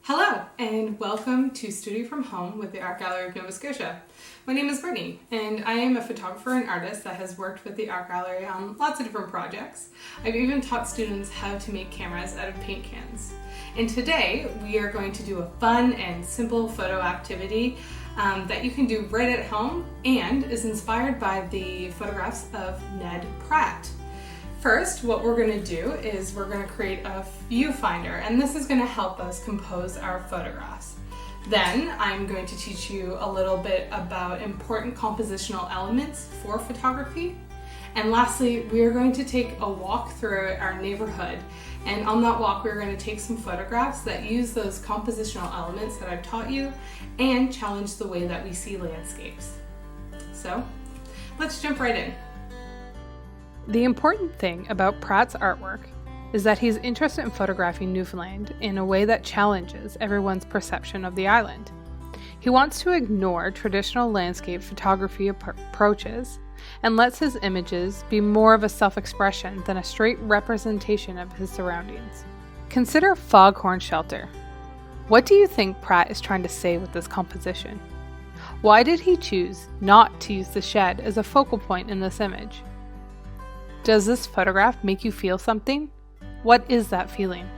Hello, and welcome to Studio from Home with the Art Gallery of Nova Scotia. My name is Brittany, and I am a photographer and artist that has worked with the Art Gallery on lots of different projects. I've even taught students how to make cameras out of paint cans. And today, we are going to do a fun and simple photo activity that you can do right at home and is inspired by the photographs of Ned Pratt. First, what we're going to do is we're going to create a viewfinder, and this is going to help us compose our photographs. Then I'm going to teach you a little bit about important compositional elements for photography. And lastly, we are going to take a walk through our neighborhood. And on that walk, we're going to take some photographs that use those compositional elements that I've taught you and challenge the way that we see landscapes. So let's jump right in. The important thing about Pratt's artwork is that he's interested in photographing Newfoundland in a way that challenges everyone's perception of the island. He wants to ignore traditional landscape photography approaches and lets his images be more of a self-expression than a straight representation of his surroundings. Consider Foghorn Shelter. What do you think Pratt is trying to say with this composition? Why did he choose not to use the shed as a focal point in this image? Does this photograph make you feel something? What is that feeling?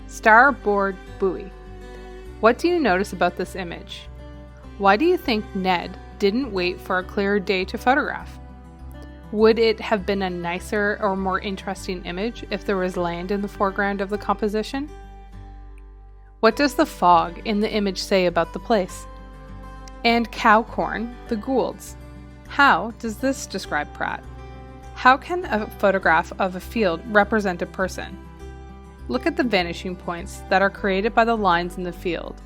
Starboard buoy. What do you notice about this image? Why do you think Ned didn't wait for a clearer day to photograph? Would it have been a nicer or more interesting image if there was land in the foreground of the composition? What does the fog in the image say about the place? And cow corn, the Goulds. How does this describe Pratt? How can a photograph of a field represent a person? Look at the vanishing points that are created by the lines in the field.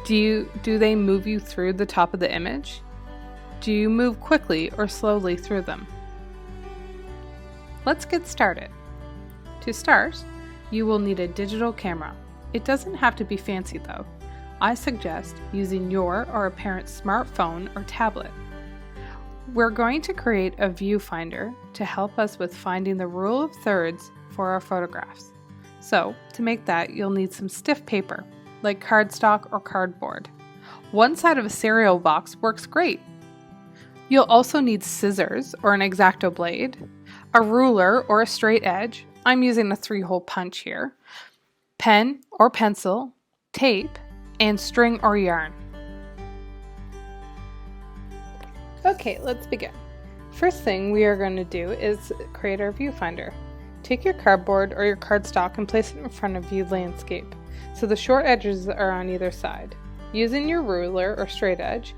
Do they move you through the top of the image? Do you move quickly or slowly through them? Let's get started. To start, you will need a digital camera. It doesn't have to be fancy though. I suggest using your or a parent's smartphone or tablet. We're going to create a viewfinder to help us with finding the rule of thirds for our photographs. So, to make that, you'll need some stiff paper, like cardstock or cardboard. One side of a cereal box works great. You'll also need scissors or an X-Acto blade, a ruler or a straight edge. I'm using a 3-hole punch here, pen or pencil, tape, and string or yarn. Okay, let's begin. First thing we are going to do is create our viewfinder. Take your cardboard or your cardstock and place it in front of you landscape, so the short edges are on either side. Using your ruler or straight edge,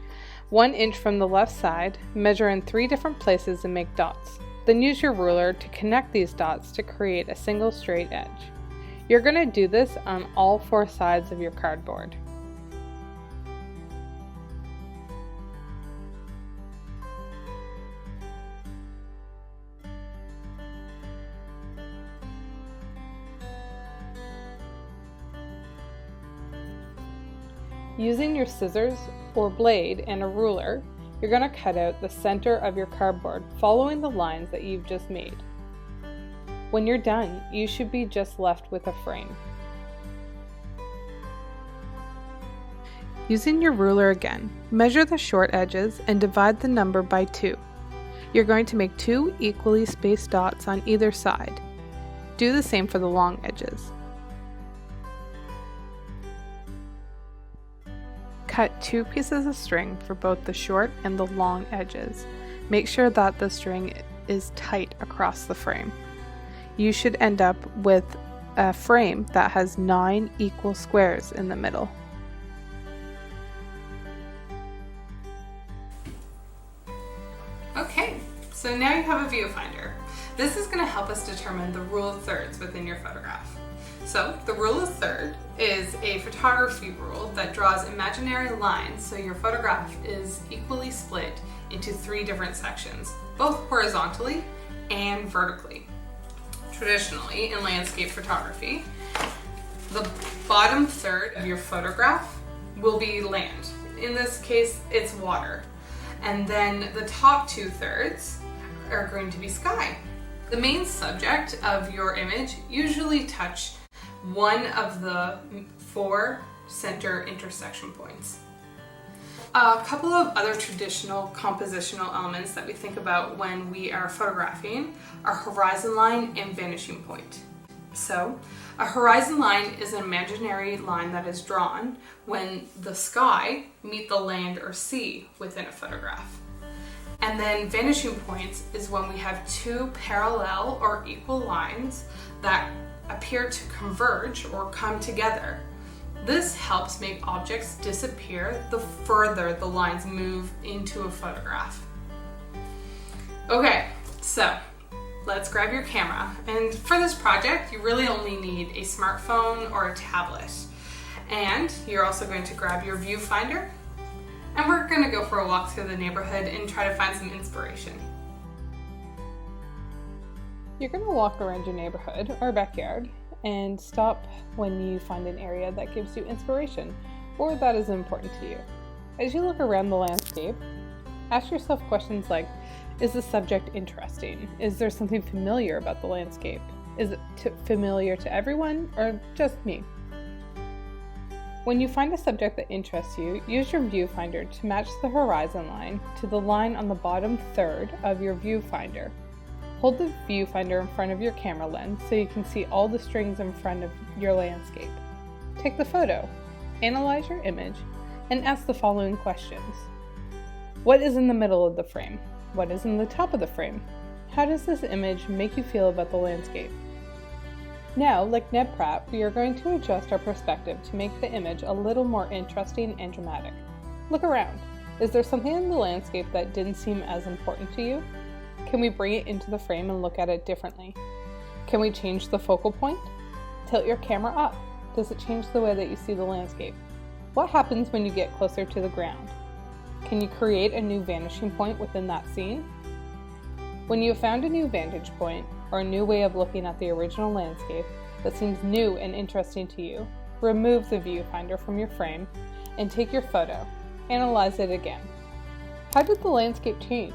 1 inch from the left side, measure in 3 different places and make dots. Then use your ruler to connect these dots to create a single straight edge. You're going to do this on all 4 sides of your cardboard. Using your scissors or blade and a ruler, you're going to cut out the center of your cardboard following the lines that you've just made. When you're done, you should be just left with a frame. Using your ruler again, measure the short edges and divide the number by 2. You're going to make 2 equally spaced dots on either side. Do the same for the long edges. Cut 2 pieces of string for both the short and the long edges. Make sure that the string is tight across the frame. You should end up with a frame that has 9 equal squares in the middle. Okay, so now you have a viewfinder. This is going to help us determine the rule of thirds within your photograph. So, the rule of third is a photography rule that draws imaginary lines so your photograph is equally split into 3 different sections, both horizontally and vertically. Traditionally, in landscape photography, the bottom third of your photograph will be land. In this case, it's water. And then the top 2/3 are going to be sky. The main subject of your image usually touch one of the 4 center intersection points. A couple of other traditional compositional elements that we think about when we are photographing are horizon line and vanishing point. So, a horizon line is an imaginary line that is drawn when the sky meets the land or sea within a photograph. And then vanishing points is when we have 2 parallel or equal lines that appear to converge or come together. This helps make objects disappear the further the lines move into a photograph. Okay, so let's grab your camera. And for this project, you really only need a smartphone or a tablet. And you're also going to grab your viewfinder. And we're going to go for a walk through the neighborhood and try to find some inspiration. You're going to walk around your neighborhood or backyard and stop when you find an area that gives you inspiration or that is important to you. As you look around the landscape, ask yourself questions like, is the subject interesting? Is there something familiar about the landscape? Is it familiar to everyone or just me? When you find a subject that interests you, use your viewfinder to match the horizon line to the line on the bottom third of your viewfinder. Hold the viewfinder in front of your camera lens so you can see all the strings in front of your landscape. Take the photo, analyze your image, and ask the following questions. What is in the middle of the frame? What is in the top of the frame? How does this image make you feel about the landscape? Now, like Ned Pratt, we are going to adjust our perspective to make the image a little more interesting and dramatic. Look around. Is there something in the landscape that didn't seem as important to you? Can we bring it into the frame and look at it differently? Can we change the focal point? Tilt your camera up. Does it change the way that you see the landscape? What happens when you get closer to the ground? Can you create a new vanishing point within that scene? When you have found a new vantage point or a new way of looking at the original landscape that seems new and interesting to you, remove the viewfinder from your frame and take your photo. Analyze it again. How did the landscape change?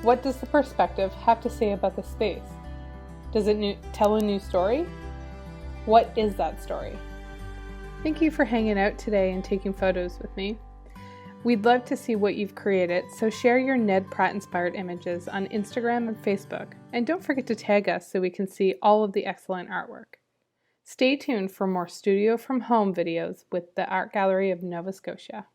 What does the perspective have to say about the space? Does it tell a new story? What is that story? Thank you for hanging out today and taking photos with me. We'd love to see what you've created, so share your Ned Pratt inspired images on Instagram and Facebook, and don't forget to tag us so we can see all of the excellent artwork. Stay tuned for more Studio from Home videos with the Art Gallery of Nova Scotia.